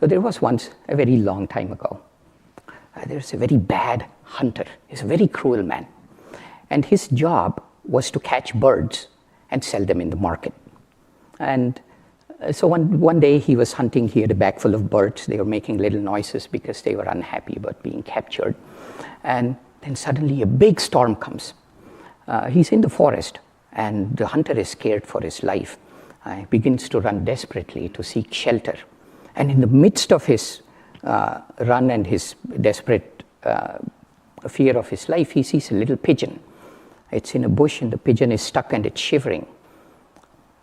So there was once, a very long time ago, there's a very bad hunter. He's a very cruel man. And his job was to catch birds and sell them in the market. And so one day he was hunting, he had a bag full of birds. They were making little noises because they were unhappy about being captured. And then suddenly a big storm comes. He's in the forest, and the hunter is scared for his life. He begins to run desperately to seek shelter. And in the midst of his run and his desperate fear of his life, he sees a little pigeon. It's in a bush, and the pigeon is stuck and it's shivering.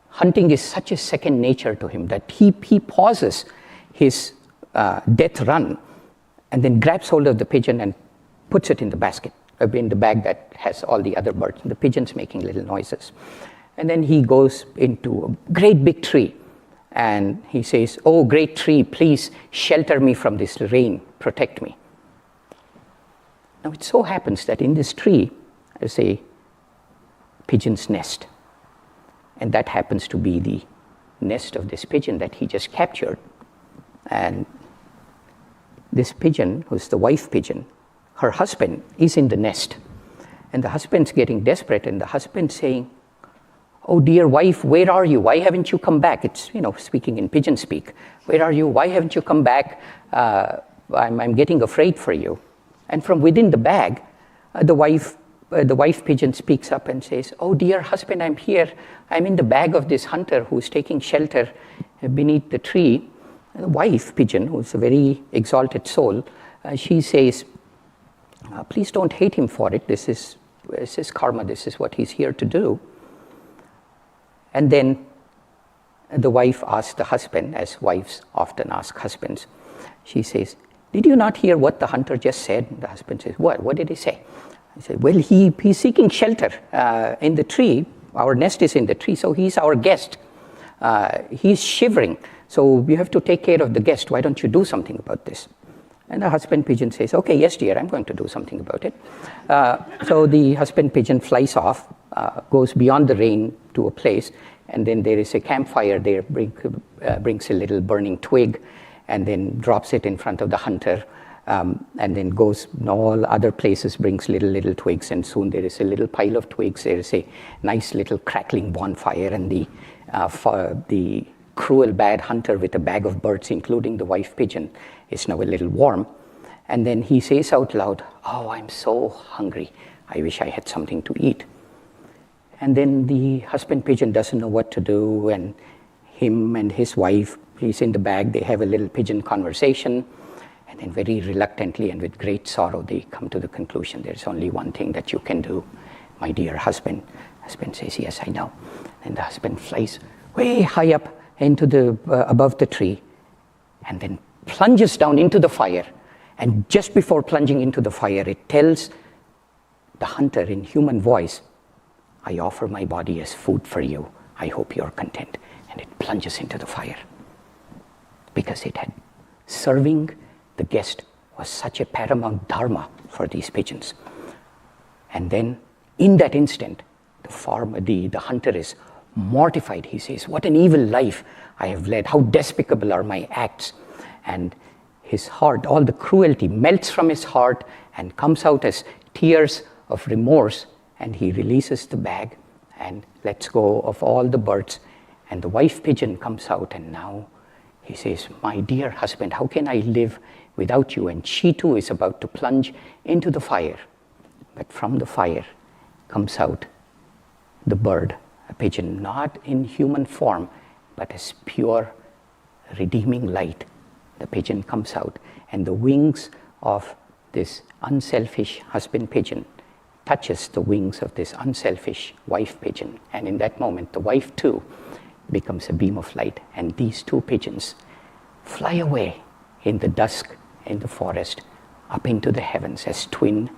Hunting is such a second nature to him that he pauses his death run and then grabs hold of the pigeon and puts it in the basket, in the bag that has all the other birds. And the pigeon's making little noises. And then he goes into a great big tree and he says, "Oh, great tree, please shelter me from this rain, protect me." Now it so happens that in this tree there's a pigeon's nest. And that happens to be the nest of this pigeon that he just captured. And this pigeon, who's the wife pigeon, her husband is in the nest. And the husband's getting desperate, and the husband's saying, "Oh, dear wife, where are you? Why haven't you come back?" It's, speaking in pigeon speak. "Where are you? Why haven't you come back? I'm getting afraid for you." And from within the bag, the wife pigeon speaks up and says, "Oh, dear husband, I'm here. I'm in the bag of this hunter who's taking shelter beneath the tree." And the wife pigeon, who's a very exalted soul, she says, "Please don't hate him for it. This is karma. This is what he's here to do." And then the wife asks the husband, as wives often ask husbands, she says, "Did you not hear what the hunter just said?" And the husband says, "What? What did he say?" I said, "Well, he's seeking shelter in the tree. Our nest is in the tree, so he's our guest. He's shivering, so we have to take care of the guest. Why don't you do something about this?" And the husband pigeon says, "Okay, yes, dear, I'm going to do something about it." So the husband pigeon flies off, goes beyond the rain to a place, and then there is a campfire there, brings a little burning twig, and then drops it in front of the hunter. And then goes all other places, brings little twigs, and soon there is a little pile of twigs. There is a nice little crackling bonfire, and the cruel bad hunter with a bag of birds, including the wife pigeon, is now a little warm. And then he says out loud, "Oh, I'm so hungry. I wish I had something to eat." And then the husband pigeon doesn't know what to do, and him and his wife, he's in the bag, they have a little pigeon conversation. And then very reluctantly and with great sorrow, they come to the conclusion, "There's only one thing that you can do, my dear husband." Husband says, "Yes, I know." And the husband flies way high up into above the tree, and then plunges down into the fire. And just before plunging into the fire, it tells the hunter in human voice, "I offer my body as food for you. I hope you're content." And it plunges into the fire because it had serving the guest was such a paramount dharma for these pigeons. And then in that instant, the hunter is mortified. He says, "What an evil life I have led. How despicable are my acts." And his heart, all the cruelty melts from his heart and comes out as tears of remorse. And he releases the bag and lets go of all the birds. And the wife pigeon comes out, and now he says, "My dear husband, how can I live without you?" And she too is about to plunge into the fire. But from the fire comes out the bird, a pigeon, not in human form, but as pure, redeeming light. The pigeon comes out, and the wings of this unselfish husband pigeon touches the wings of this unselfish wife pigeon. And in that moment, the wife too becomes a beam of light. And these two pigeons fly away in the dusk in the forest up into the heavens as twin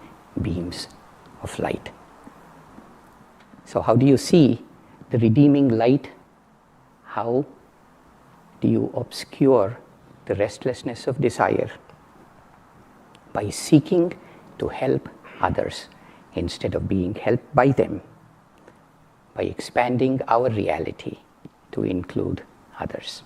beams of light. So how do you see the redeeming light? How do you obscure the restlessness of desire? By seeking to help others instead of being helped by them, by expanding our reality to include others.